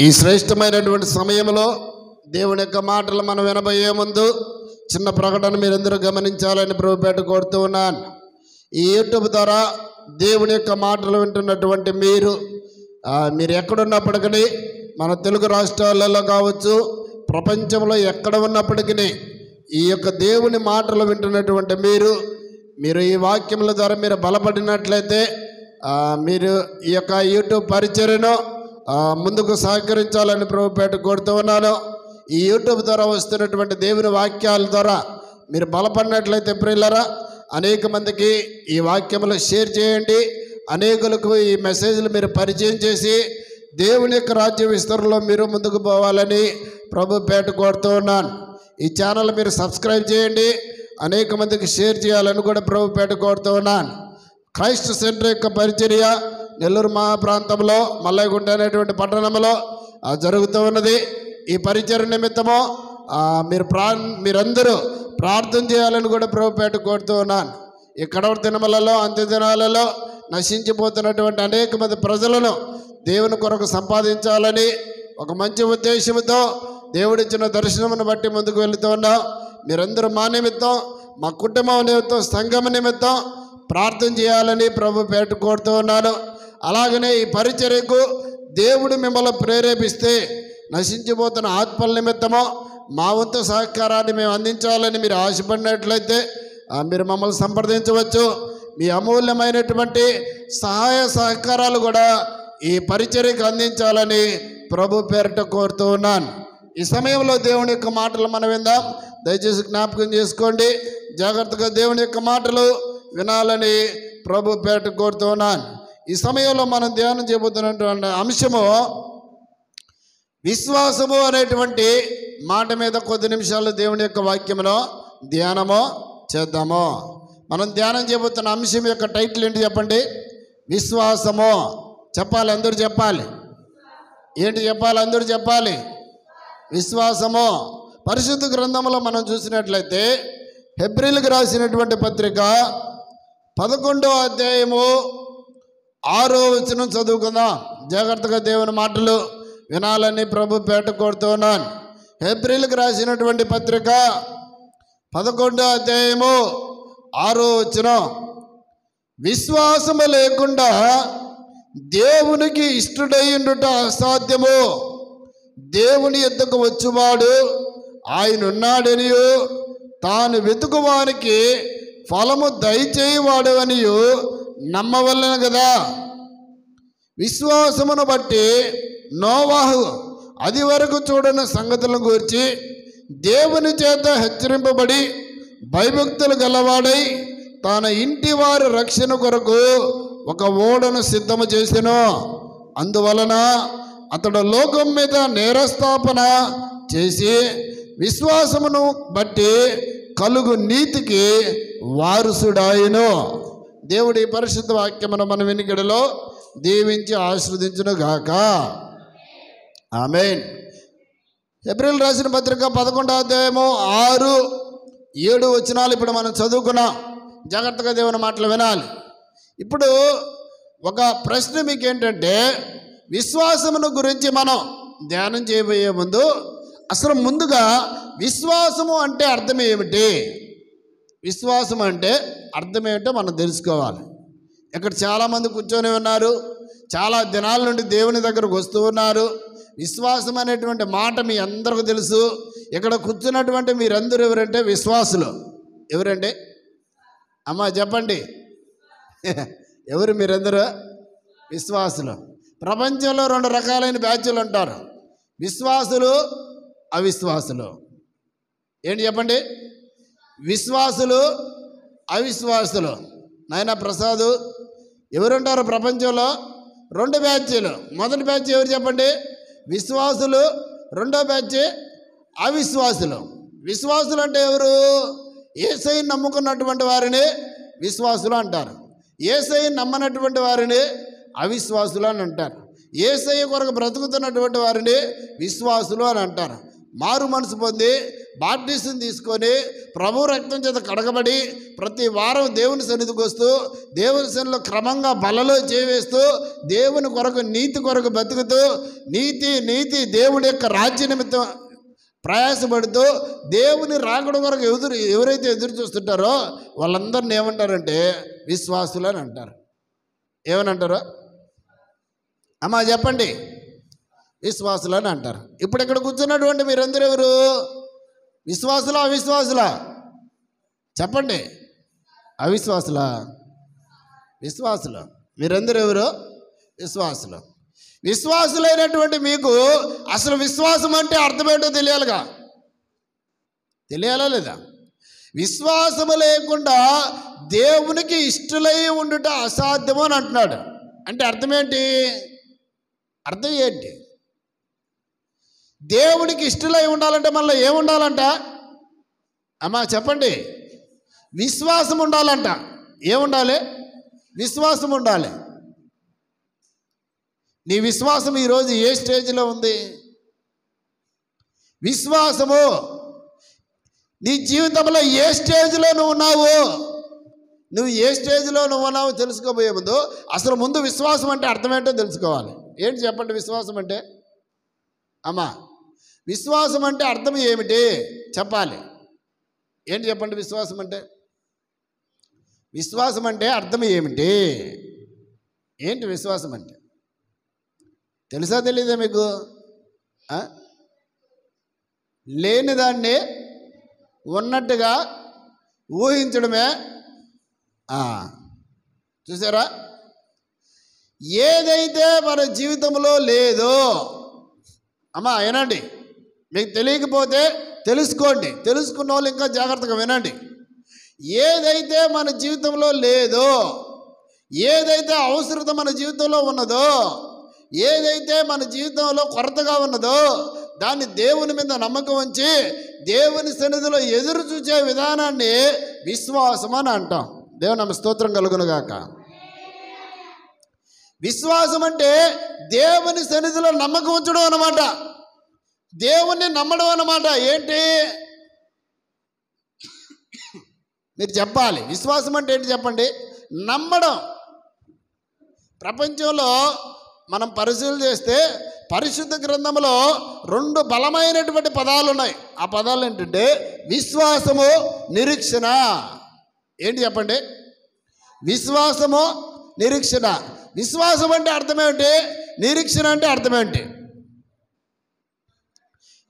ఈ శ్రేష్టమైనటువంటి సమయంలో దేవుని యొక్క మాటలు మనం వినబోయే ముందు చిన్న ప్రకటన మీరందరూ గమనించాలని ప్రభుపేట కోరుతూ ఉన్నాను. ఈ యూట్యూబ్ ద్వారా దేవుని యొక్క మాటలు వింటున్నటువంటి మీరు ఎక్కడున్నప్పటికీ మన తెలుగు రాష్ట్రాలలో కావచ్చు, ప్రపంచంలో ఎక్కడ ఉన్నప్పటికీ ఈ యొక్క దేవుని మాటలు వింటున్నటువంటి మీరు ఈ వాక్యముల ద్వారా మీరు బలపడినట్లయితే మీరు ఈ యొక్క యూట్యూబ్ పరిచర్యను ముందుకు సహకరించాలని ప్రభుపేట కోరుతూ ఉన్నాను. ఈ యూట్యూబ్ ద్వారా వస్తున్నటువంటి దేవుని వాక్యాల ద్వారా మీరు బలపడినట్లయితే ప్రియులారా, అనేక మందికి ఈ వాక్యములు షేర్ చేయండి. అనేకులకు ఈ మెసేజ్లు మీరు పరిచయం చేసి దేవుని యొక్క రాజ్య విస్తరణలో మీరు ముందుకు పోవాలని ప్రభుపేట కోరుతూ ఉన్నాను. ఈ ఛానల్ మీరు సబ్స్క్రైబ్ చేయండి, అనేక మందికి షేర్ చేయాలని కూడా ప్రభుపేట కోరుతూ ఉన్నాను. క్రైస్ట్ సెంటర్ యొక్క పరిచర్య నెల్లూరు మహా ప్రాంతంలో మల్లయ్యగుంట అనేటువంటి పట్టణంలో జరుగుతూ ఉన్నది. ఈ పరిచర్య నిమిత్తము మీరందరూ ప్రార్థన చేయాలని కూడా ప్రభుపేట కోరుతూ ఉన్నాను. ఈ కడవరి దినములలో, అంత్య దినాలలో నశించిపోతున్నటువంటి అనేక మంది ప్రజలను దేవుని కొరకు సంపాదించాలని ఒక మంచి ఉద్దేశంతో దేవుడిచ్చిన దర్శనమును బట్టి ముందుకు వెళుతూ ఉన్నాం. మీరందరూ మా నిమిత్తం, మా కుటుంబం నిమిత్తం, సంఘం నిమిత్తం ప్రార్థన చేయాలని ప్రభుపేట కోరుతూ ఉన్నాను. అలాగనే ఈ పరిచర్యకు దేవుడు మిమ్మల్ని ప్రేరేపిస్తే నశించిపోతున్న ఆత్మల నిమిత్తమో మా వంతు సహకారాన్ని మేము అందించాలని మీరు ఆశపడినట్లయితే మీరు మమ్మల్ని సంప్రదించవచ్చు. మీ అమూల్యమైనటువంటి సహాయ సహకారాలు కూడా ఈ పరిచర్యకు అందించాలని ప్రభు పేరిట కోరుతూ ఉన్నాను. ఈ సమయంలో దేవుని యొక్క మాటలు మనం విందాం. దయచేసి జ్ఞాపకం చేసుకోండి, జాగ్రత్తగా దేవుని యొక్క మాటలు వినాలని ప్రభు పేరిట కోరుతూ ఉన్నాను. ఈ సమయంలో మనం ధ్యానం చేయబోతున్నటువంటి అంశము విశ్వాసము అనేటువంటి మాట మీద కొద్ది నిమిషాలు దేవుని యొక్క వాక్యములో ధ్యానము చేద్దాము. మనం ధ్యానం చేయబోతున్న అంశం యొక్క టైటిల్ ఏంటి చెప్పండి? విశ్వాసము. చెప్పాలి, అందరూ చెప్పాలి. ఏంటి చెప్పాలి? అందరూ చెప్పాలి. విశ్వాసము. పరిశుద్ధ గ్రంథంలో మనం చూసినట్లయితే హెబ్రీలకు రాసినటువంటి పత్రిక 11వ అధ్యాయము 6వ వచనం చదువుకుందాం. జాగ్రత్తగా దేవుని మాటలు వినాలని ప్రభు పేట కోరుతూ ఉన్నాను. హెబ్రీలకు రాసినటువంటి పత్రిక 11వ అధ్యాయము 6వ వచనం, విశ్వాసము లేకుండా దేవునికి ఇష్టడైండుట అసాధ్యము. దేవుని యొద్దకు వచ్చువాడు ఆయన ఉన్నాడనియు, తాను వెతుకువానికి ఫలము దయచేయవాడు అనియు నమ్మవలెను కదా. విశ్వాసమును బట్టి నోవాహు అది వరకు చూడని సంగతులను గూర్చి దేవుని చేత హెచ్చరింపబడి భయభక్తులు గలవాడై తన ఇంటి వారి రక్షణ కొరకు ఒక ఓడను సిద్ధము చేసెను. అందువలన అతడు లోకం మీద నేరస్థాపన చేసి విశ్వాసమును బట్టి కలుగు నీతికి వారసుడాయను. దేవుడి పరిశుద్ధ వాక్యమును మన వినికిడిలో దీవించి ఆశీర్వదించును గాక. ఆమేన్. హెబ్రీలు రాసిన పత్రిక 11వ అధ్యాయము 6, 7 వచనాలు ఇప్పుడు మనం చదువుకున్నాం. జాగ్రత్తగా దేవుని మాటలు వినాలి. ఇప్పుడు ఒక ప్రశ్న మీకు ఏంటంటే, విశ్వాసమును గురించి మనం ధ్యానం చేయబోయే ముందు అసలు ముందుగా విశ్వాసము అంటే అర్థం ఏమిటి? విశ్వాసం అంటే అర్థం ఏమిటో మనం తెలుసుకోవాలి. ఇక్కడ చాలామంది కూర్చొని ఉన్నారు, చాలా దినాల నుండి దేవుని దగ్గరకు వస్తూ ఉన్నారు. విశ్వాసం అనేటువంటి మాట మీ అందరికీ తెలుసు. ఇక్కడ కూర్చున్నటువంటి మీరందరూ ఎవరంటే విశ్వాసులు. ఎవరండి? అమ్మ చెప్పండి. ఎవరు మీరందరూ? విశ్వాసులు. ప్రపంచంలో 2 రకాలైన బ్యాచ్లు ఉంటారు, విశ్వాసులు, అవిశ్వాసులు. ఏంటి చెప్పండి? విశ్వాసులు, అవిశ్వాసులు. నాయన ప్రసాదు, ఎవరుంటారు ప్రపంచంలో? 2 బ్యాచ్లు. మొదటి బ్యాచ్ ఎవరు చెప్పండి? విశ్వాసులు. రెండో బ్యాచ్ అవిశ్వాసులు. విశ్వాసులు అంటే ఎవరు? యేసయ్యను నమ్ముకున్నటువంటి వారిని విశ్వాసులు అంటారు. యేసయ్యను నమ్మనటువంటి వారిని అవిశ్వాసులు అని అంటారు. యేసయ్య కొరకు బ్రతుకుతున్నటువంటి వారిని విశ్వాసులు అని అంటారు. మారు మనసు పొంది బాప్టిజం తీసుకొని ప్రభు రక్తం చేత కడగబడి ప్రతి వారం దేవుని సన్నిధికి వస్తూ దేవుని సన్నిధిలో క్రమంగా బలలో చేవేస్తూ దేవుని కొరకు నీతి కొరకు బతుకుతూ నీతి దేవుడి యొక్క రాజ్య నిమిత్తం ప్రయాసపడుతూ దేవుని రాకడ కొరకు ఎవరైతే ఎదురు చూస్తుంటారో వాళ్ళందరిని ఏమంటారంటే విశ్వాసులు అని అంటారు. ఏమని అంటారు అమ్మా చెప్పండి? విశ్వాసులు అని అంటారు. ఇప్పుడు ఇక్కడ కూర్చున్నటువంటి మీరందరూ ఎవరు? విశ్వాసులా అవిశ్వాసులా? చెప్పండి. అవిశ్వాసులా? విశ్వాసులు. మీరందరూ ఎవరు? విశ్వాసులు. విశ్వాసులైనటువంటి మీకు అసలు విశ్వాసం అంటే అర్థమేంటో తెలియాలిగా, తెలియాలా లేదా? విశ్వాసము లేకుండా దేవునికి ఇష్టలై ఉండుట అసాధ్యము అని అంటున్నాడు. అంటే అర్థమేంటి? అర్థం ఏంటి? దేవునికి ఇష్టలై ఉండాలంటే మళ్ళీ ఏముండాలంట అమ్మా చెప్పండి? విశ్వాసం ఉండాలంట. ఏముండాలి? విశ్వాసం ఉండాలి. నీ విశ్వాసం ఈరోజు ఏ స్టేజ్లో ఉంది? విశ్వాసము నీ జీవితంలో ఏ స్టేజ్లో నువ్వు ఉన్నావు? నువ్వు ఏ స్టేజ్లో నువ్వు ఉన్నావు తెలుసుకోబోయే ముందు అసలు ముందు విశ్వాసం అంటే అర్థమేంటో తెలుసుకోవాలి. ఏంటి చెప్పండి విశ్వాసం అంటే? అమ్మా విశ్వాసం అంటే అర్థం ఏమిటి చెప్పాలి. ఏంటి చెప్పండి విశ్వాసం అంటే? విశ్వాసం అంటే అర్థం ఏమిటి? ఏంటి విశ్వాసం అంటే? తెలుసా తెలీదా మీకు? లేని దాన్ని ఉన్నట్టుగా ఊహించడమే. చూసారా? ఏదైతే మన జీవితంలో లేదో అమ్మా వినండి, మీకు తెలియకపోతే తెలుసుకోండి, తెలుసుకున్న వాళ్ళు ఇంకా జాగ్రత్తగా వినండి. ఏదైతే మన జీవితంలో లేదో, ఏదైతే అవసరత మన జీవితంలో ఉన్నదో, ఏదైతే మన జీవితంలో కొరతగా ఉన్నదో దాన్ని దేవుని మీద నమ్మకం ఉంచి దేవుని సన్నిధిలో ఎదురు చూసే విధానాన్ని విశ్వాసం అని అంటాం. దేవుని నామ స్తోత్రం కలుగునుగాక. విశ్వాసం అంటే దేవుని సన్నిధిలో నమ్మకం ఉంచడం అన్నమాట. దేవుణ్ణి నమ్మడం అన్నమాట. ఏంటి మీరు చెప్పాలి? విశ్వాసం అంటే ఏంటి చెప్పండి? నమ్మడం. ప్రపంచంలో మనం పరిశీలన చేస్తే పరిశుద్ధ గ్రంథంలో 2 బలమైనటువంటి పదాలు ఉన్నాయి. ఆ పదాలు ఏంటంటే విశ్వాసము, నిరీక్షణ. ఏంటి చెప్పండి? విశ్వాసము, నిరీక్షణ. విశ్వాసం అంటే అర్థమేంటి? నిరీక్షణ అంటే అర్థమేంటి?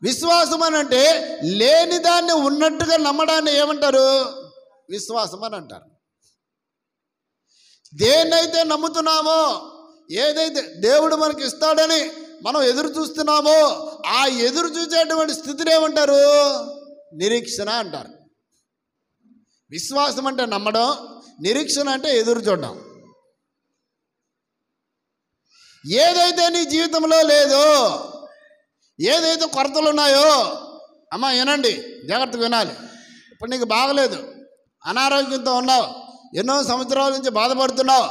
విశ్వాసం అని అంటే లేని దాన్ని ఉన్నట్టుగా నమ్మడాన్ని ఏమంటారు? విశ్వాసం అని అంటారు. దేన్నైతే నమ్ముతున్నామో, ఏదైతే దేవుడు మనకి ఇస్తాడని మనం ఎదురు చూస్తున్నామో ఆ ఎదురు చూసేటువంటి స్థితిని ఏమంటారు? నిరీక్షణ అంటారు. విశ్వాసం అంటే నమ్మడం, నిరీక్షణ అంటే ఎదురు చూడడం. ఏదైతే నీ జీవితంలో లేదో, ఏదైతే కొరతలు ఉన్నాయో అమ్మా వినండి, జాగ్రత్తగా వినాలి. ఇప్పుడు నీకు బాగలేదు, అనారోగ్యంతో ఉన్నావు, ఎన్నో సంవత్సరాల నుంచి బాధపడుతున్నావు,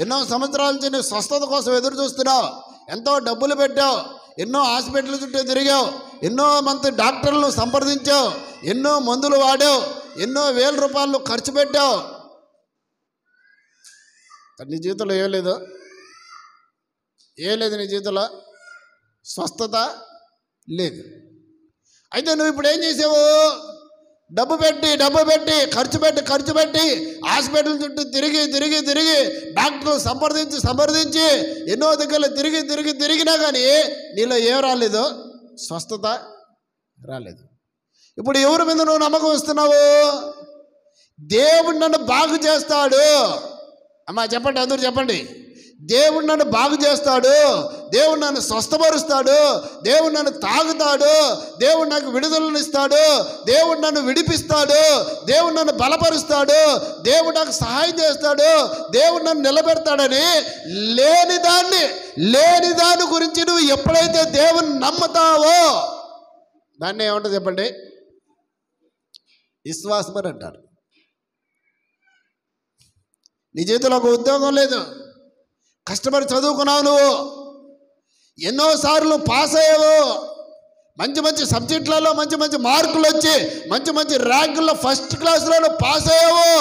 ఎన్నో సంవత్సరాల నుంచి నువ్వు స్వస్థత కోసం ఎదురు చూస్తున్నావు, ఎంతో డబ్బులు పెట్టావు, ఎన్నో హాస్పిటల్ చుట్టూ తిరిగావు, ఎన్నో మంది డాక్టర్లను సంప్రదించావు, ఎన్నో మందులు వాడావు, ఎన్నో వేల రూపాయలు ఖర్చు పెట్టావు. నీ జీవితంలో ఏం లేదు, ఏం లేదు. నీ జీవితంలో స్వస్థత లేదు. అయితే నువ్వు ఇప్పుడు ఏం చేసావు? డబ్బు పెట్టి ఖర్చు పెట్టి హాస్పిటల్ చుట్టూ తిరిగి డాక్టర్లు సంప్రదించి ఎన్నో దగ్గర తిరిగినా కానీ నీలో ఏం రాలేదు? స్వస్థత రాలేదు. ఇప్పుడు ఎవరి మీద నువ్వు నమ్మకం ఇస్తున్నావు? దేవుడు నన్ను బాగు చేస్తాడు. అమ్మా చెప్పండి, అందరూ చెప్పండి. దేవుడు నన్ను బాగు చేస్తాడు, దేవుడు నన్ను స్వస్థపరుస్తాడు, దేవుడు నన్ను తాగుతాడు, దేవుడు నాకు విడుదలను ఇస్తాడు, దేవుడు నన్ను విడిపిస్తాడు, దేవుడు నన్ను బలపరుస్తాడు, దేవుడు నాకు సహాయం చేస్తాడు, దేవుడు నన్ను నిలబెడతాడని లేని దాని గురించి నువ్వు ఎప్పుడైతే దేవుని నమ్ముతావో దాన్ని ఏమంటుంది చెప్పండి? విశ్వాసం అని అంటారు. నీ జీవితంలో ఒక ఉద్యోగం లేదు, కష్టపడి చదువుకున్నావు, నువ్వు ఎన్నోసార్లు పాస్ అయ్యావు, మంచి మంచి సబ్జెక్టులలో మంచి మంచి మార్కులు వచ్చి మంచి మంచి ర్యాంకుల్లో ఫస్ట్ క్లాస్లో పాస్ అయ్యావు,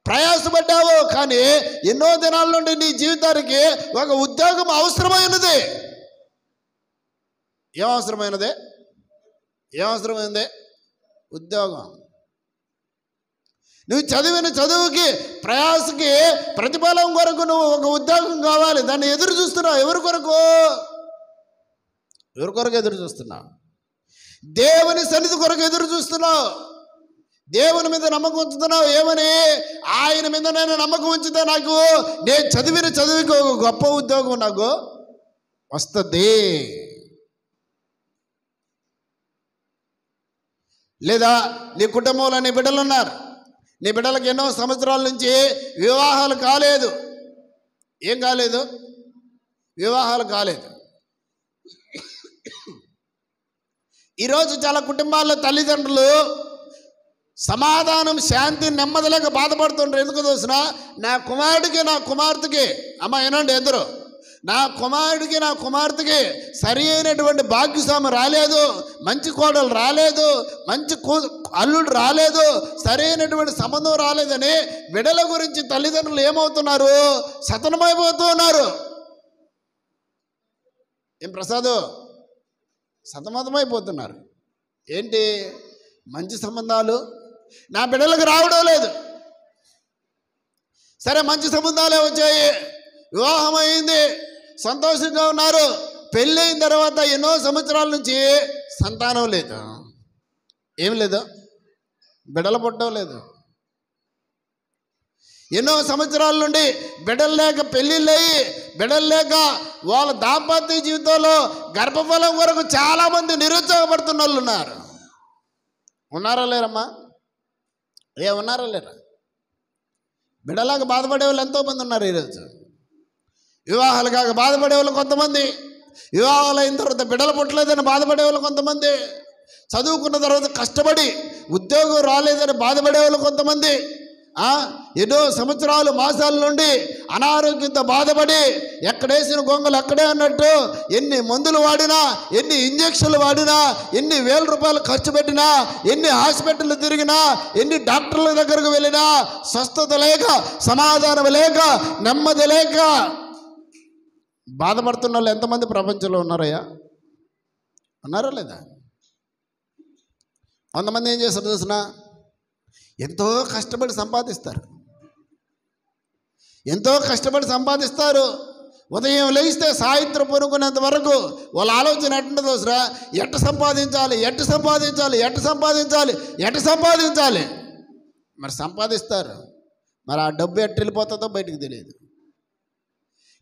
ప్రయాసపడ్డావు. కానీ ఎన్నో దినాల నుండి నీ జీవితానికి ఒక ఉద్యోగం అవసరమైనది. ఏమవసరమైనది? ఉద్యోగం. నువ్వు చదివిన చదువుకి ప్రయాసకి ప్రతిఫలం కొరకు నువ్వు ఒక ఉద్యోగం కావాలి. దాన్ని ఎదురు చూస్తున్నావు. ఎవరి కొరకు ఎదురు చూస్తున్నావు? దేవుని సన్నిధి కొరకు ఎదురు చూస్తున్నావు. దేవుని మీద నమ్మకం ఉంచుతున్నావు. ఏమని? ఆయన మీద నేను నమ్మకం ఉంచితే నాకు నేను చదివిన చదువుకి ఒక గొప్ప ఉద్యోగం నాకు వస్తుంది. లేదా నీ కుటుంబంలో నీ బిడ్డలు ఉన్నారు. నీ బిడ్డలకు ఎన్నో సంవత్సరాల నుంచి వివాహాలు కాలేదు. ఏం కాలేదు? వివాహాలు కాలేదు. ఈరోజు చాలా కుటుంబాల్లో తల్లిదండ్రులు సమాధానం, శాంతి, నెమ్మదిలేక బాధపడుతుంటారు. ఎందుకు చూసినా నా కుమారుడికి నా కుమార్తెకి, అమ్మ ఏనండి ఎదురు, నా కుమారుడికి నా కుమార్తెకి సరి అయినటువంటి భాగ్యస్వామి రాలేదు, మంచి కోడలు రాలేదు, మంచి అల్లుడు రాలేదు, సరైనటువంటి సంబంధం రాలేదని బిడ్డల గురించి తల్లిదండ్రులు ఏమవుతున్నారు? సతనమైపోతూ ఉన్నారు. ఏం ప్రసాదు? సతమతమైపోతున్నారు. ఏంటి? మంచి సంబంధాలు నా బిడ్డలకు రావడం లేదు. సరే, మంచి సంబంధాలే వచ్చాయి, వివాహం అయింది, సంతోషంగా ఉన్నారు. పెళ్ళైన తర్వాత ఎన్నో సంవత్సరాల నుంచి సంతానం లేదు. ఏం లేదు? బిడ్డలు పుట్టడం లేదు. ఎన్నో సంవత్సరాల నుండి బిడ్డలు లేక, పెళ్ళిళ్ళు అయ్యి బిడ్డలు లేక వాళ్ళ దాంపత్య జీవితంలో గర్భఫలం కొరకు చాలామంది నిరుత్సాహపడుతున్న వాళ్ళు ఉన్నారు. ఉన్నారా లేరమ్మా? ఉన్నారా లేరా? బిడ్డలాగా బాధపడే వాళ్ళు ఎంతోమంది ఉన్నారు. ఈరోజు వివాహాలు కాక బాధపడే వాళ్ళు కొంతమంది, వివాహాలు అయిన తర్వాత బిడ్డలు పుట్టలేదని బాధపడే వాళ్ళు కొంతమంది, చదువుకున్న తర్వాత కష్టపడి ఉద్యోగం రాలేదని బాధపడే వాళ్ళు కొంతమంది, ఎన్నో సంవత్సరాలు మాసాల నుండి అనారోగ్యంతో బాధపడి ఎక్కడేసిన గొంగలు అక్కడే అన్నట్టు ఎన్ని మందులు వాడినా, ఎన్ని ఇంజక్షన్లు వాడినా, ఎన్ని వేల రూపాయలు ఖర్చు పెట్టినా, ఎన్ని హాస్పిటల్ తిరిగినా, ఎన్ని డాక్టర్ల దగ్గరకు వెళ్ళినా స్వస్థత లేక, సమాధానం లేక, నెమ్మది లేక బాధపడుతున్న వాళ్ళు ఎంతమంది ప్రపంచంలో ఉన్నారయ్యా? ఉన్నారా లేదా? కొంతమంది ఏం చేస్తారు చూసినా, ఎంతో కష్టపడి సంపాదిస్తారు. ఉదయం లేస్తే సాయంత్రం పనుకునేంత వరకు వాళ్ళ ఆలోచన ఎట్టుంటుందో చూసినా, ఎట్ట సంపాదించాలి. మరి సంపాదిస్తారు, మరి ఆ డబ్బు ఎట్ట వెళ్ళిపోతుందో బయటికి తెలియదు.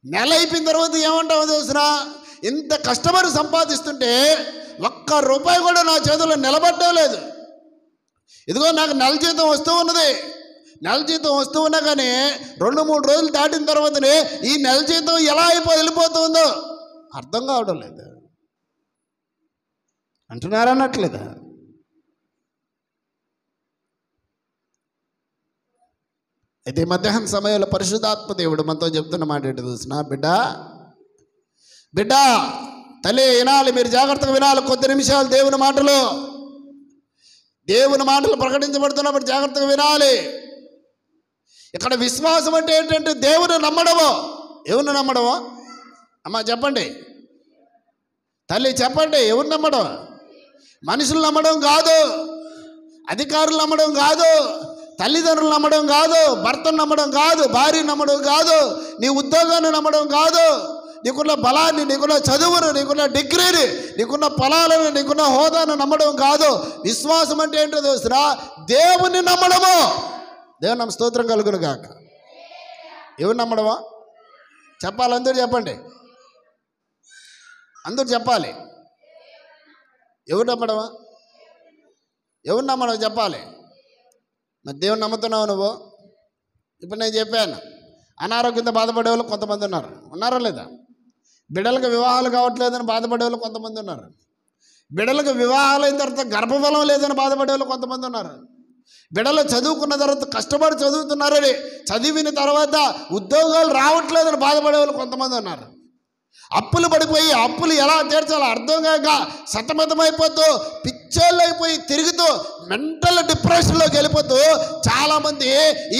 నెల అయిపోయిన తర్వాత ఏమంటామో చూసినా, ఇంత కష్టపడి సంపాదిస్తుంటే ఒక్క రూపాయి కూడా నా చేతుల్లో నిలబడడం లేదు. ఇదిగో నాకు నెల జీతం వస్తూ ఉన్నది. నెల జీతం వస్తూ ఉన్నా కానీ 2-3 రోజులు దాటిన తర్వాతనే ఈ నెల జీతం ఎలా వెళ్ళిపోతుందో అర్థం కావడం లేదు. అంటున్నారన్నట్లేదా? అయితే మధ్యాహ్నం సమయంలో పరిశుద్ధాత్మ దేవుడు మనతో చెప్తున్న మాట ఏంటో చూసినా, బిడ్డ తల్లి వినాలి, మీరు జాగ్రత్తగా వినాలి. కొద్ది నిమిషాలు దేవుని మాటలు ప్రకటించబడుతున్నప్పుడు జాగ్రత్తగా వినాలి. ఇక్కడ విశ్వాసం అంటే ఏంటంటే దేవుని నమ్మడము. ఎవరిని నమ్మడమో అమ్మ చెప్పండి, తల్లి చెప్పండి. ఎవరిని నమ్మడం? మనుషులు నమ్మడం కాదు, అధికారులు నమ్మడం కాదు, తల్లిదండ్రులు నమ్మడం కాదు, భర్తను నమ్మడం కాదు, భార్యను నమ్మడం కాదు, నీ ఉద్యోగాన్ని నమ్మడం కాదు, నీకున్న బలాన్ని, నీకున్న చదువును, నీకున్న డిగ్రీని, నీకున్న పొలాలను, నీకున్న హోదాను నమ్మడం కాదు. విశ్వాసం అంటే ఏంటో తెలుసురా? దేవుని నమ్మడము. దేవుని నమ్మ స్తోత్రం కలుగును గాక. ఎవరు నమ్మడమో చెప్పాలి. అందరూ చెప్పండి, అందరూ చెప్పాలి. ఎవరు నమ్మడమా? ఎవరు నమ్మడం చెప్పాలి. మరి దేవుని నమ్ముతున్నావు నువ్వు? ఇప్పుడు నేను చెప్పాను, అనారోగ్యంతో బాధపడే వాళ్ళు కొంతమంది ఉన్నారా లేదా? బిడ్డలకు వివాహాలు కావట్లేదని బాధపడే వాళ్ళు కొంతమంది ఉన్నారు. బిడ్డలకు వివాహాలు అయిన తర్వాత గర్భఫలం లేదని బాధపడే వాళ్ళు కొంతమంది ఉన్నారు. బిడ్డలు చదువుకున్న తర్వాత కష్టపడి చదువుతున్నారని, చదివిన తర్వాత ఉద్యోగాలు రావట్లేదని బాధపడే వాళ్ళు కొంతమంది ఉన్నారు. అప్పులు పడిపోయి అప్పులు ఎలా తీర్చాలో అర్థం కాక సతమతమైపోతూ పిచ్చోళ్ళు అయిపోయి తిరుగుతూ మెంటల్ డిప్రెషన్లోకి వెళ్ళిపోతూ చాలామంది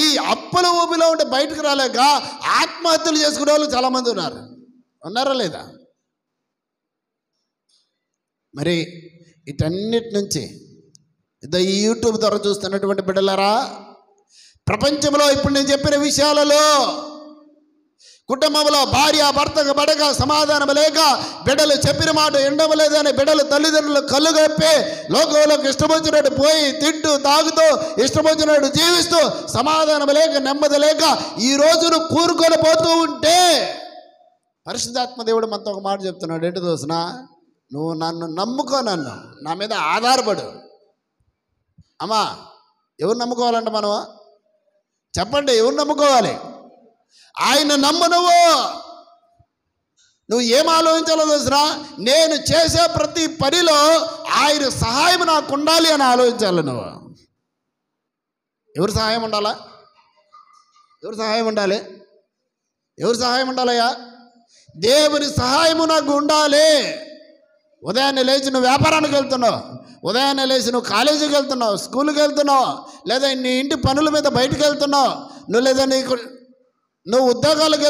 ఈ అప్పుల ఊబిలో ఉండి బయటకు రాలేక ఆత్మహత్యలు చేసుకునే వాళ్ళు చాలామంది ఉన్నారా లేదా? మరి వీటన్నిటి నుంచి ఈ యూట్యూబ్ ద్వారా చూస్తున్నటువంటి బిడ్డలారా, ప్రపంచంలో ఇప్పుడు నేను చెప్పిన విషయాలలో కుటుంబంలో భార్య భర్తకు పడక సమాధానం లేక బిడ్డలు చెప్పిన మాట ఎండవలేదని బిడ్డలు తల్లిదండ్రులు కళ్ళు కప్పి లోకంలోకి ఇష్టం వచ్చినట్టు పోయి తింటూ తాగుతూ ఇష్టం వచ్చినట్టు జీవిస్తూ సమాధానం లేక నెమ్మది లేక ఈ రోజును కూరుకొని పోతూ ఉంటే పరిశుద్ధాత్మ దేవుడు మనతో ఒక మాట చెప్తున్నాడు. ఏంటి దోసన? నువ్వు నన్ను నమ్ముకో, నన్ను నా మీద ఆధారపడు. అమ్మా, ఎవరు నమ్ముకోవాలంట మనం? చెప్పండి, ఎవరు నమ్ముకోవాలి? ఆయన నమ్ము. నువ్వు ఏం ఆలోచించాలో తెలుసునా? నేను చేసే ప్రతి పనిలో ఆయన సహాయం నాకు ఉండాలి అని ఆలోచించాలి. నువ్వు ఎవరు సహాయం ఉండాలా? ఎవరు సహాయం ఉండాలి? ఎవరు సహాయం ఉండాలయ్యా? దేవుని సహాయము నాకు ఉండాలి. ఉదయాన్నే లేచి నువ్వు వ్యాపారానికి వెళ్తున్నావు, ఉదయాన్నే లేచి నువ్వు కాలేజీకి వెళ్తున్నావు, స్కూల్కి వెళ్తున్నావు, లేదా నీ ఇంటి పనుల మీద బయటకు వెళ్తున్నావు, నువ్వు లేదా నువ్వు ఉద్యోగాలకు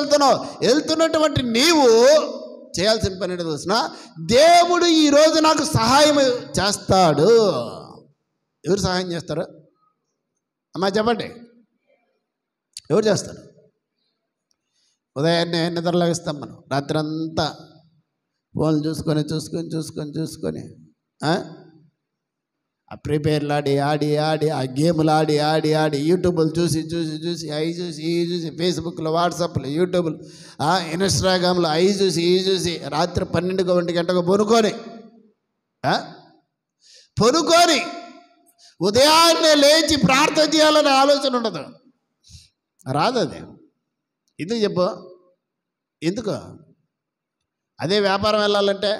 వెళ్తున్నటువంటి నీవు చేయాల్సిన పని ఏంటో తెలుసిన? దేవుడు ఈరోజు నాకు సహాయం చేస్తాడు. ఎవరు సహాయం చేస్తారు? అమ్మా చెప్పండి, ఎవరు చేస్తారు? ఉదయాన్నే నిద్రలాగిస్తాం మనం, రాత్రి అంతా ఫోన్లు చూసుకొని ఆ ప్రిపేర్లు ఆడి ఆ గేములు ఆడి యూట్యూబ్లు చూసి అవి చూసి ఇవి చూసి ఫేస్బుక్లో, వాట్సాప్లో, యూట్యూబ్లు, ఇన్స్టాగ్రామ్లో అవి చూసి ఇవి చూసి రాత్రి 12 గంటకు పొనుకొని ఉదయాన్నే లేచి ప్రార్థన చేయాలనే ఆలోచన ఉండదు. రాదు అది. ఎందుకు చెప్పు? ఎందుకు? అదే వ్యాపారం వెళ్ళాలంటే,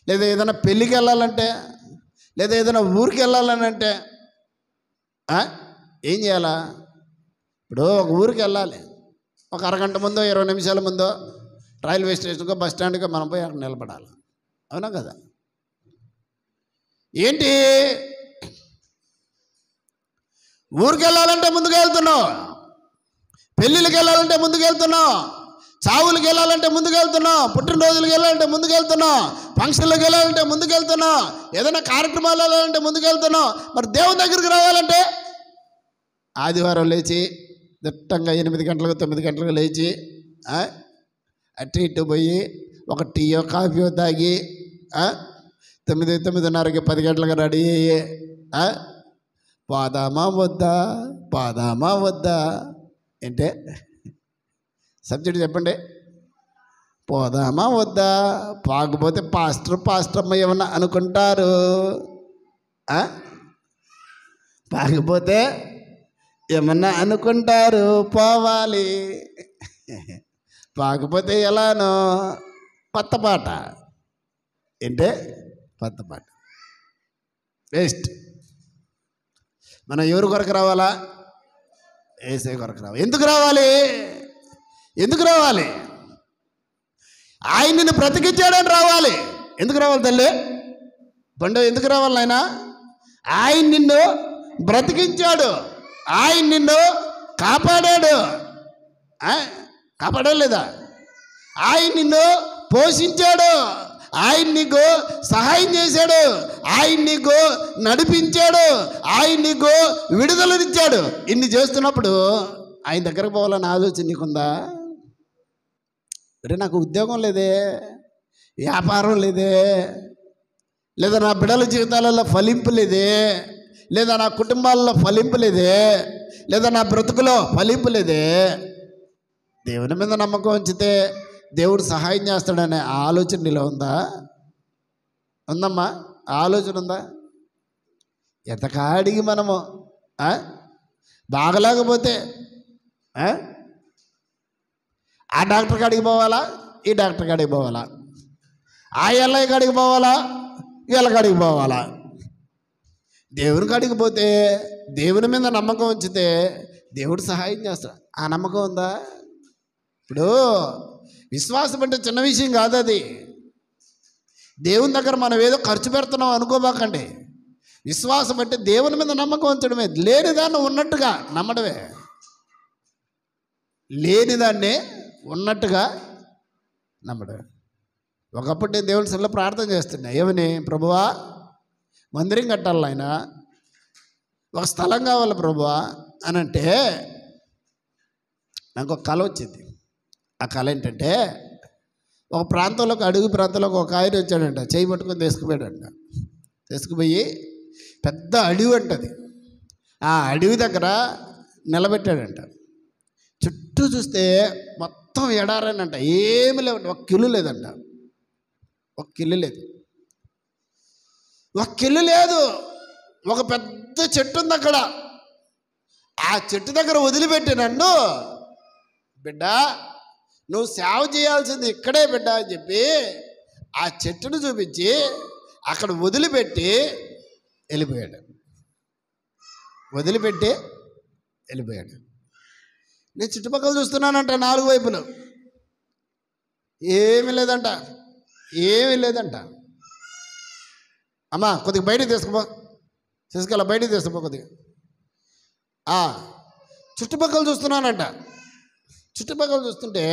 లేదా ఏదైనా పెళ్ళికి వెళ్ళాలంటే, లేదా ఏదైనా ఊరికి వెళ్ళాలని అంటే ఏం చేయాలా? ఇప్పుడు ఒక ఊరికి వెళ్ళాలి, ఒక అరగంట ముందో 20 నిమిషాల ముందో రైల్వే స్టేషన్కో బస్ స్టాండ్కో మనం పోయి అక్కడ నిలబడాలి. అవునా కదా? ఏంటి, ఊరికి వెళ్ళాలంటే ముందుకు వెళ్తున్నావు, పెళ్ళిళ్ళకి వెళ్ళాలంటే ముందుకు వెళ్తున్నావు, చావులకు వెళ్ళాలంటే ముందుకు వెళ్తున్నావు, పుట్టినరోజులకు వెళ్ళాలంటే ముందుకు వెళ్తున్నావు, ఫంక్షన్లకు వెళ్ళాలంటే ముందుకు వెళ్తున్నావు, ఏదైనా కార్యక్రమాలు వెళ్ళాలంటే ముందుకు వెళ్తున్నావు. మరి దేవుని దగ్గరికి రావాలంటే ఆదివారం లేచి దిట్టంగా 8 గంటలకు 9 గంటలకు లేచి అటు ఇటు పోయి ఒక టీయో కాఫీయో తాగి 9:30కి 10 గంటలకు రెడీ అయ్యి పాదామా వద్దా అంటే సబ్జెక్ట్ చెప్పండి. పోదామా వద్దా? పాకపోతే పాస్టర్ ఏమన్నా అనుకుంటారు, పాకపోతే ఏమన్నా అనుకుంటారు. పోవాలి, పాకపోతే ఎలానో పత్తపాట. ఏంటే పత్తపాట వేస్ట్. మనం ఎవరి కొరకు రావాలా? ఏసే కొరకు రావాలి. ఎందుకు రావాలి? ఆయన నిన్ను బ్రతికించాడని రావాలి. ఎందుకు రావాలి తల్లి? పండు ఎందుకు రావాలి నాయన? ఆయన నిన్ను బ్రతికించాడు, ఆయన నిన్ను కాపాడాడు. కాపాడలేదా? ఆయన నిన్ను పోషించాడు, ఆయన నీకు సహాయం చేశాడు, ఆయన నీకు నడిపించాడు, ఆయన నీకు విడుదలనిచ్చాడు. ఇన్ని చేస్తున్నప్పుడు ఆయన దగ్గరకు పోవాలని ఆలోచన నీకుందా? మరి నాకు ఉద్యోగం లేదే, వ్యాపారం లేదే, లేదా నా బిడ్డల జీవితాలలో ఫలింపు లేదే, లేదా నా కుటుంబాలలో ఫలింపు లేదే, లేదా నా బ్రతుకులో ఫలింపు లేదే. దేవుని మీద నమ్మకం ఉంచితే దేవుడు సహాయం చేస్తాడనే ఆలోచన నీలో ఉందమ్మా? ఆలోచన ఉందా? ఎంతకాడికి మనము బాగలేకపోతే ఆ డాక్టర్ కాడికి పోవాలా, ఈ డాక్టర్ కాడికి పోవాలా, ఆ ఎల్లయ్య కాడికి పోవాలా, వీళ్ళ కాడికి పోవాలా? దేవుని కాడికి పోతే, దేవుని మీద నమ్మకం ఉంచితే దేవుడు సహాయం చేస్తాడు. ఆ నమ్మకం ఉందా? ఇప్పుడు విశ్వాసం అంటే చిన్న విషయం కాదు. అది దేవుని దగ్గర మనం ఏదో ఖర్చు పెడుతున్నాం అనుకోబాకండి. విశ్వాసం అంటే దేవుని మీద నమ్మకం ఉంచడమే, లేనిదాన్ని ఉన్నట్టుగా నమ్మడమే, లేనిదాన్నే ఉన్నట్టుగా నమ్మడమే. ఒకప్పుడు నేను దేవుని సన్నిధిలో ప్రార్థన చేస్తున్నా, ఏమని, ప్రభువా మందిరం కట్టాలి ఆయన, ఒక స్థలం కావాలి ప్రభువా అని అంటే నాకు ఒక కళ వచ్చింది. ఆ కళ ఏంటంటే, ఒక ప్రాంతంలోకి, అడుగు ప్రాంతంలోకి ఒక ఆయన వచ్చాడంట, చేయి పట్టుకొని తీసుకుపోయాడంట. తీసుకుపోయి పెద్ద అడవి అంటది, ఆ అడవి దగ్గర నిలబెట్టాడంట. చుట్టూ చూస్తే మొత్తం ఎడారేనంట, ఏమి లేవంట, ఒక కిల్లు లేదంట, ఒక కిల్లు లేదు, ఒక కిల్లు లేదు. ఒక పెద్ద చెట్టు ఉంది అక్కడ. ఆ చెట్టు దగ్గర వదిలిపెట్టి నన్ను, బిడ్డ నువ్వు సేవ చేయాల్సింది ఇక్కడే బిడ్డ అని చెప్పి ఆ చెట్టును చూపించి అక్కడ వదిలిపెట్టి వెళ్ళిపోయాడు. వదిలిపెట్టి వెళ్ళిపోయాడు. నేను చుట్టుపక్కల చూస్తున్నానంట, 4 వైపులు ఏమీ లేదంట, ఏమీ లేదంట. అమ్మా కొద్దిగా బయటికి తీసుకుపో, తీసుకెళ్ళ బయటికి తీసుకుపో కొద్దిగా. చుట్టుపక్కల చూస్తున్నానంట. చుట్టుపక్కల చూస్తుంటే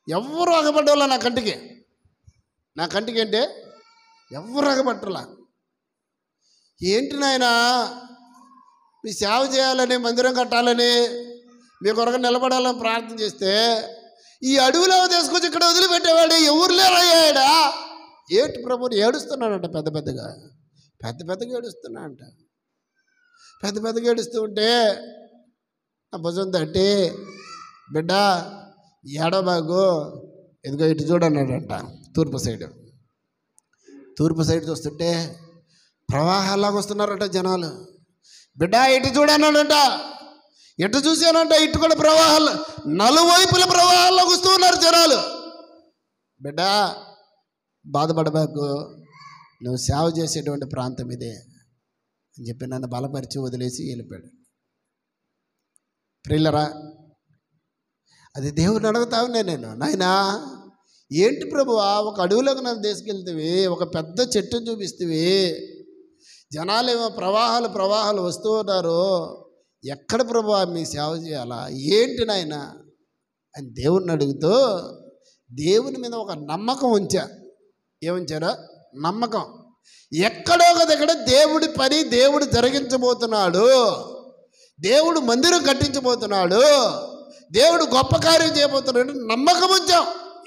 ఎవరు అగపడ్డోళ్ళ నా కంటికి అంటే ఎవరు అగపట్టలా. ఏంటి నాయనా, మీ సేవ చేయాలని, మందిరం కట్టాలని, మీ కొరకు నిలబడాలని ప్రార్థన చేస్తే ఈ అడవిలో తీసుకొచ్చి ఇక్కడ వదిలిపెట్టేవాడు ఎవరు లేరయ్యాడా. ఏంటి ప్రభుని ఏడుస్తున్నాడంట, పెద్ద పెద్దగా ఏడుస్తున్నా అంట. పెద్ద పెద్దగా ఏడుస్తూ ఉంటే ఆ భుజం తట్టి, బిడ్డ ఏడబాగు, ఇదిగో ఇటు చూడన్నాడంట. తూర్పు సైడ్ చూస్తుంటే ప్రవాహాలాగా వస్తున్నారట జనాలు. బిడ్డ ఇటు చూడన్నాడంట. ఎటు చూశానంట, ఇటు కూడా ప్రవాహాలు, నలువైపుల ప్రవాహాల్లోకి వస్తూ ఉన్నారు జనాలు. బిడ్డ బాధపడబాకు, నువ్వు సేవ చేసేటువంటి ప్రాంతం ఇదే అని చెప్పి నన్ను బలపరిచి వదిలేసి వెళ్ళిపోయాడు. ప్రియులరా, అది దేవుని అడుగుతా ఉన్నా నేను, నాయనా ఏంటి ప్రభువా, ఒక అడవిలోకి నన్ను తీసుకెళ్తేవి, ఒక పెద్ద చెట్టును చూపిస్తేవి, జనాలేమో ప్రవాహాలు వస్తూ ఉన్నారు, ఎక్కడ ప్రభువా మీ సేవ చేయాలా, ఏంటి నాయనా అని దేవుణ్ణి అడుగుతూ దేవుని మీద ఒక నమ్మకం ఉంచా. ఏముంచారో నమ్మకం. ఎక్కడో ఒక దగ్గర దేవుడి పని దేవుడు జరిగించబోతున్నాడు, దేవుడు మందిరం కట్టించబోతున్నాడు, దేవుడు గొప్ప కార్యం చేయబోతున్నాడు, నమ్మకం ఉంచాం.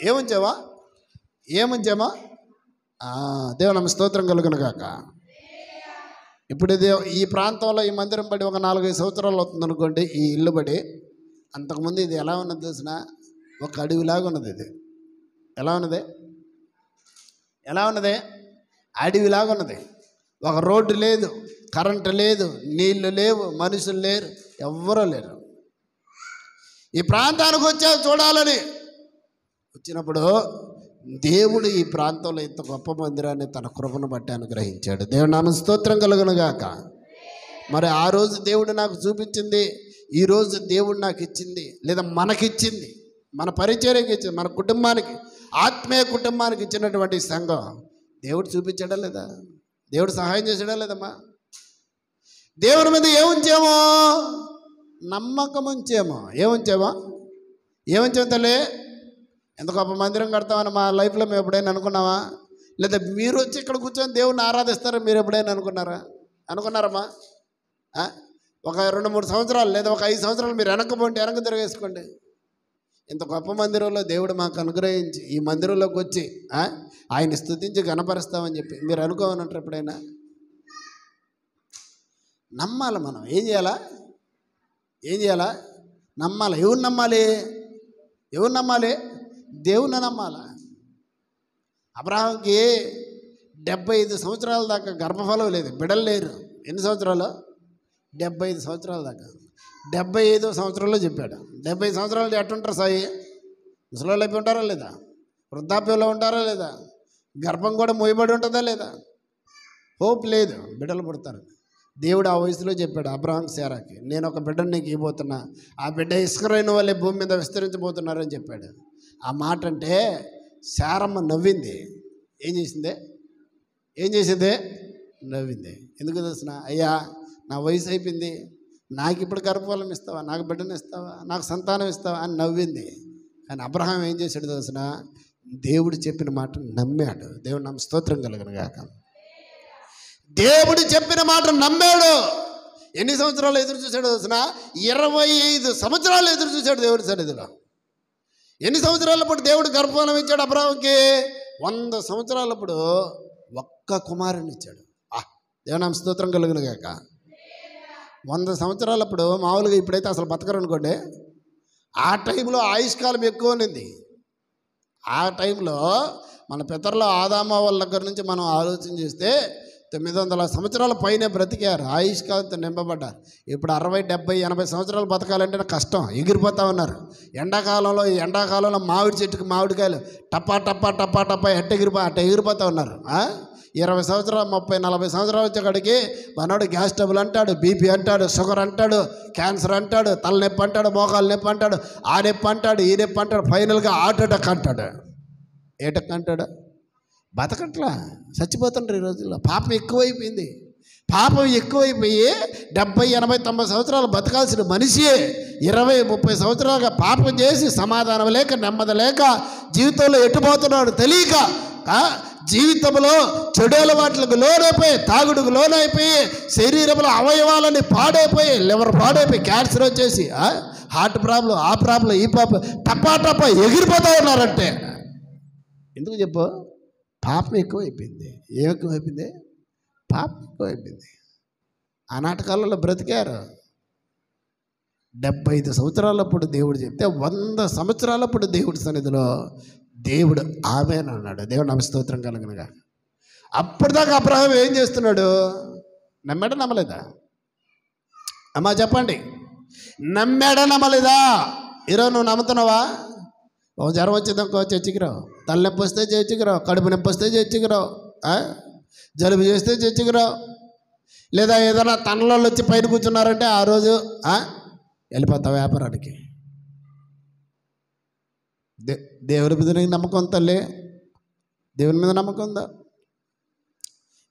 ఏముంచామా దేవుని స్తోత్రం కలుగును గాక. ఇప్పుడు ఈ ప్రాంతంలో ఈ మందిరం పడి ఒక 4-5 సంవత్సరాలు అవుతుంది అనుకోండి, ఈ ఇల్లు పడి. అంతకుముందు ఇది ఎలా ఉన్నది తెలిసిన, ఒక అడవిలాగా ఉన్నది. ఇది ఎలా ఉన్నది అడవిలాగా ఉన్నది. ఒక రోడ్డు లేదు, కరెంటు లేదు, నీళ్లు లేవు, మనుషులు లేరు, ఎవ్వరూ లేరు. ఈ ప్రాంతానికి వచ్చా చూడాలని వచ్చినప్పుడు దేవుడు ఈ ప్రాంతంలో ఇంత గొప్ప మందిరాన్ని తన కృపను బట్టి అనుగ్రహించాడు. దేవుని నామ స్తోత్రం కలుగును గాక. మరి ఆ రోజు దేవుడు నాకు చూపించింది, ఈరోజు దేవుడు నాకు ఇచ్చింది, లేదా మనకిచ్చింది, మన పరిచర్యకి ఇచ్చింది, మన కుటుంబానికి, ఆత్మీయ కుటుంబానికి ఇచ్చినటువంటి సంఘం దేవుడు చూపించాడా లేదా, దేవుడు సహాయం చేసాడా లేదమ్మా. దేవుని మీద ఏముంచామో, నమ్మకం ఉంచామో. ఏముంచామో తల్లి, ఎంత గొప్ప మందిరం కడతామని మా లైఫ్లో మేము ఎప్పుడైనా అనుకున్నావా? లేదా మీరు వచ్చి ఇక్కడ కూర్చొని దేవుడిని ఆరాధిస్తారని మీరు ఎప్పుడైనా అనుకున్నారమ్మా? ఒక 2-3 సంవత్సరాలు లేదా ఒక 5 సంవత్సరాలు మీరు వెనక్కి తిరగేసుకోండి. ఇంత గొప్ప మందిరంలో దేవుడు మాకు అనుగ్రహించి ఈ మందిరంలోకి వచ్చి ఆయన స్తుతించి గణపరుస్తామని చెప్పి మీరు అనుకోమనంటారు ఎప్పుడైనా? నమ్మాలి. మనం ఏం చేయాలా? నమ్మాలి. ఎవరు నమ్మాలి? దేవుని నమ్మాలి. అబ్రహాంకి 75 సంవత్సరాల దాకా గర్భఫలం లేదు, బిడ్డలు లేరు. ఎన్ని సంవత్సరాలు? 75 సంవత్సరాల దాకా. 75వ సంవత్సరంలో చెప్పాడు. 75 సంవత్సరాలు ఎట్టుంటారు సాయి? ముసలోళ్ళు అయిపోయి ఉంటారా లేదా? వృద్ధాప్యంలో ఉంటారా లేదా? గర్భం కూడా మోయబడి ఉంటుందా లేదా? హోప్ లేదు, బిడ్డలు పుడతారు. దేవుడు ఆ వయసులో చెప్పాడు అబ్రహాం శారాకి, నేను ఒక బిడ్డను నీకు ఇవ్వబోతున్నా, ఆ బిడ్డ ఇసుకరైన వాళ్ళే భూమి మీద విస్తరించబోతున్నారని చెప్పాడు. ఆ మాట అంటే శారమ్మ నవ్వింది. ఏం చేసింది? నవ్వింది. ఎందుకు తెలిసిన? అయ్యా, నా వయసు అయిపోయింది, నాకు ఇప్పుడు గర్భఫలం ఇస్తావా, నాకు బిడ్డను ఇస్తావా, నాకు సంతానం ఇస్తావా అని నవ్వింది. కానీ అబ్రహాం ఏం చేశాడు తెలిసిన? దేవుడు చెప్పిన మాట నమ్మాడు. దేవుడు నామ స్తోత్రం కలుగును గాక. దేవుడు చెప్పిన మాట నమ్మాడు. ఎన్ని సంవత్సరాలు ఎదురు చూశాడు తెలిసిన? 25 సంవత్సరాలు ఎదురు చూశాడు దేవుడి సన్నిధిలో. ఎన్ని సంవత్సరాలప్పుడు దేవుడు గర్భఫలం ఇచ్చాడు అబ్రహాంకి? 100 సంవత్సరాలప్పుడు ఒక్క కుమారుని ఇచ్చాడు. దేవుడి నామ స్తోత్రం కలుగును గాక. 100 సంవత్సరాలప్పుడు మామూలుగా ఇప్పుడైతే అసలు బతకరు అనుకోండి. ఆ టైంలో ఆయుష్కాలం ఎక్కువ ఉన్నింది. ఆ టైంలో మన పితరుల ఆదామ వాళ్ళ దగ్గర నుంచి మనం ఆలోచన చేస్తే 900 సంవత్సరాల పైన బ్రతికారు, ఆయుష్కాలంతో నింపబడ్డారు. ఇప్పుడు 60, 70, 80 సంవత్సరాలు బతకాలంటే కష్టం, ఎగిరిపోతా ఉన్నారు. ఎండాకాలంలో మామిడి చెట్టుకి మామిడికాయలు టప్పా టప్పా టప్పా టప్పా అట్ట ఎగిరిపోతూ ఉన్నారు. 20 సంవత్సరాలు 30, 40 సంవత్సరాలు వచ్చేకాడికి మనోడు గ్యాస్ ట్రబుల్ అంటాడు, బీపీ అంటాడు, షుగర్ అంటాడు, క్యాన్సర్ అంటాడు, తలనొప్పి అంటాడు, మోకాలు నొప్పి అంటాడు, ఆ నొప్పి అంటాడు, ఈ నొప్పి అంటాడు, ఫైనల్గా హార్ట్ అటాక్ అంటాడు. ఏటక్ అంటాడు? బతకట్లా, చచ్చిపోతుంటారు ఈ రోజుల్లో. పాపం ఎక్కువైపోయింది. పాపం ఎక్కువైపోయి 70, 80, 90 సంవత్సరాలు బతకాల్సిన మనిషి 20, 30 సంవత్సరాలుగా పాపం చేసి సమాధానం లేక, నెమ్మది లేక, జీవితంలో ఎట్టుపోతున్నాడు తెలియక, జీవితంలో చెడు అలవాట్లకు లోనైపోయి, తాగుడుకు లోనైపోయి, శరీరంలో అవయవాలని పాడైపోయి, లివర్ పాడైపోయి, క్యాన్సర్ వచ్చేసి, హార్ట్ ప్రాబ్లం, ఆ ప్రాబ్లం, ఈ ప్రాబ్లం, టప్పా టప్పా ఎగిరిపోతూ ఉన్నారంటే ఎందుకు చెప్పు? పాపం ఎక్కువైపోయింది. ఏం ఎక్కువైపోయింది? పాపం ఎక్కువైపోయింది. ఆనాటి కాలంలో బ్రతికారు. 75 సంవత్సరాలప్పుడు దేవుడు చెప్తే 100 సంవత్సరాలప్పుడు దేవుడి సన్నిధిలో దేవుడు ఆమేన్ అన్నాడు. దేవుడు నామ స్తోత్రం కలుగునుగా. అప్పటిదాకా అబ్రహాం ఏం చేస్తున్నాడు? నమ్మాడా నమ్మలేదా? అమ్మా చెప్పండి, నమ్మాడా నమ్మలేదా? ఈరోజు నువ్వు నమ్ముతున్నావా? ఒక జ్వరం వచ్చిందనుకో చర్చికి రావు, తలనొప్పి వస్తే చర్చికి రావు, కడుపు నొప్పి వస్తే చర్చికి రావు, జలుబు చేస్తే చర్చికి రావు, లేదా ఏదైనా తనలో వచ్చి పైన కూర్చున్నారంటే ఆ రోజు వెళ్ళిపోతావు వ్యాపారానికి. దేవుని మీద నీకు నమ్మకం తల్లి? దేవుని మీద నమ్మకం ఉందా?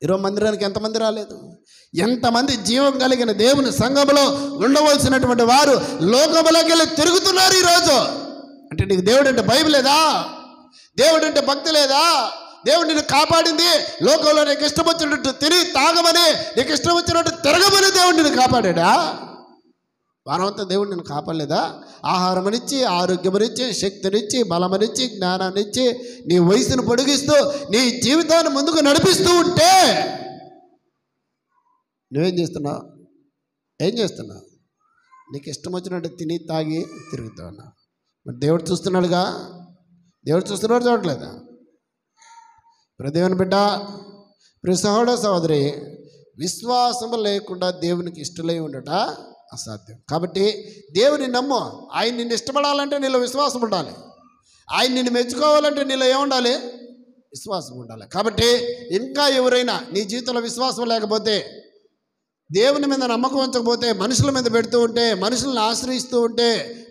ఈరోజు మందిరానికి ఎంతమంది రాలేదు? ఎంతమంది జీవం కలిగిన దేవుని సంఘంలో ఉండవలసినటువంటి వారు లోకంలోకి వెళ్ళి తిరుగుతున్నారు ఈరోజు. అంటే నీకు దేవుడు అంటే భయం లేదా? దేవుడు అంటే భక్తి లేదా? దేవుడు నిన్ను కాపాడింది లోకంలో నీకు ఇష్టం వచ్చినట్టు తిని తాగమని, నీకు ఇష్టం వచ్చినట్టు తిరగమని దేవుడు నిన్ను కాపాడా? వారమంతా దేవుడు నిన్ను కాపాడలేదా? ఆహారమనిచ్చి, ఆరోగ్యమనిచ్చి, శక్తినిచ్చి, బలమనిచ్చి, జ్ఞానాన్నిచ్చి, నీ వయసును పొడిగిస్తూ, నీ జీవితాన్ని ముందుకు నడిపిస్తూ ఉంటే నువ్వేం చేస్తున్నావు? ఏం చేస్తున్నావు? నీకు ఇష్టం వచ్చినట్టు తిని తాగి తిరుగుతూ ఉన్నావు. మరి దేవుడు చూస్తున్నాడుగా. దేవుడు చూస్తున్నాడు, చూడట్లేదా? దేవుని బిడ్డ, ప్రియ సహోదర సహోదరి, విశ్వాసము లేకుండా దేవునికి ఇష్టలై ఉండట అసాధ్యం. కాబట్టి దేవుని నమ్ము. ఆయన నిన్ను ఇష్టపడాలంటే నీలో విశ్వాసం ఉండాలి. ఆయన నిన్ను మెచ్చుకోవాలంటే నీలో ఏముండాలి? విశ్వాసం ఉండాలి. కాబట్టి ఇంకా ఎవరైనా నీ జీవితంలో విశ్వాసం లేకపోతే, దేవుని మీద నమ్మకం ఉంచకపోతే, మనుషుల మీద పెడుతూ ఉంటే, మనుషులను ఆశ్రయిస్తూ ఉంటే,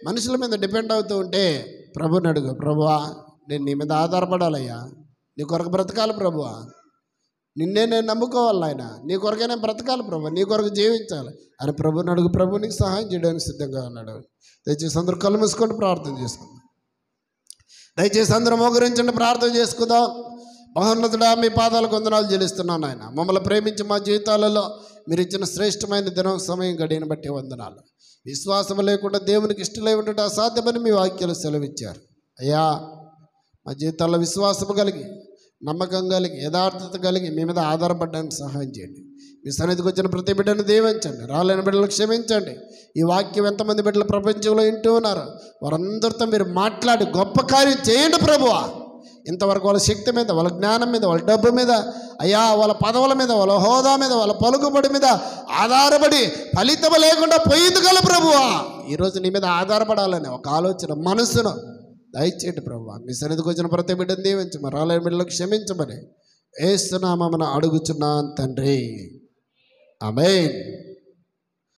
మనుషుల మీద డిపెండ్ అవుతూ ఉంటే, ప్రభుని అడుగు, ప్రభువా నేను నీ మీద ఆధారపడాలయ్యా, నీ కొరకు బ్రతకాలి ప్రభువా, నిన్నే నేను నమ్ముకోవాలి ఆయన, నీ కొరకే నేను బ్రతకాలి ప్రభు, నీ కొరకు జీవించాలి అని ప్రభుని అడుగు. ప్రభు నీకు సహాయం చేయడానికి సిద్ధంగా ఉన్నాడు. దయచేసి అందరూ కళ్ళు మూసుకొని ప్రార్థన చేసుకుందాం. దయచేసి అందరూ మోకరించండి, ప్రార్థన చేసుకుందాం. మహోన్నతుడా, మీ పాదాలకు వందనాలు చెల్లిస్తున్నాను ఆయన. మమ్మల్ని ప్రేమించి మా జీవితాలలో మీరు ఇచ్చిన శ్రేష్టమైన దినం సమయం గడియను బట్టి వందనాలు. విశ్వాసం లేకుండా దేవునికి ఇష్టలై ఉండటం అసాధ్యమని మీ వాక్యాలు సెలవిచ్చారు అయ్యా. మా జీవితాల్లో విశ్వాసం కలిగి, నమ్మకం కలిగి, యథార్థత కలిగి మీ మీద ఆధారపడడానికి సహాయం చేయండి. మీ సన్నిధికి వచ్చిన ప్రతి బిడ్డను దీవించండి, రాలేని బిడ్డలను క్షమించండి. ఈ వాక్యం ఎంతమంది బిడ్డలు ప్రపంచంలో వింటూ ఉన్నారు, వారందరితో మీరు మాట్లాడి గొప్ప కార్యం చేయండి ప్రభువా. ఇంతవరకు వాళ్ళ శక్తి మీద, వాళ్ళ జ్ఞానం మీద, వాళ్ళ డబ్బు మీద, అయ్యా వాళ్ళ పదవుల మీద, వాళ్ళ హోదా మీద, వాళ్ళ పలుకుబడి మీద ఆధారపడి ఫలితం లేకుండా పోయింది కదా ప్రభువా. ఈరోజు నీ మీద ఆధారపడాలని ఒక ఆలోచన, మనస్సును దయచేయండి ప్రభువా. మీ సన్నిధికి వచ్చిన ప్రతి బిడ్డను దీవించమని, రాలేని బిడ్డలకు క్షమించమని యేసు నామమున అడుగుచున్నాను తండ్రి. ఆమేన్.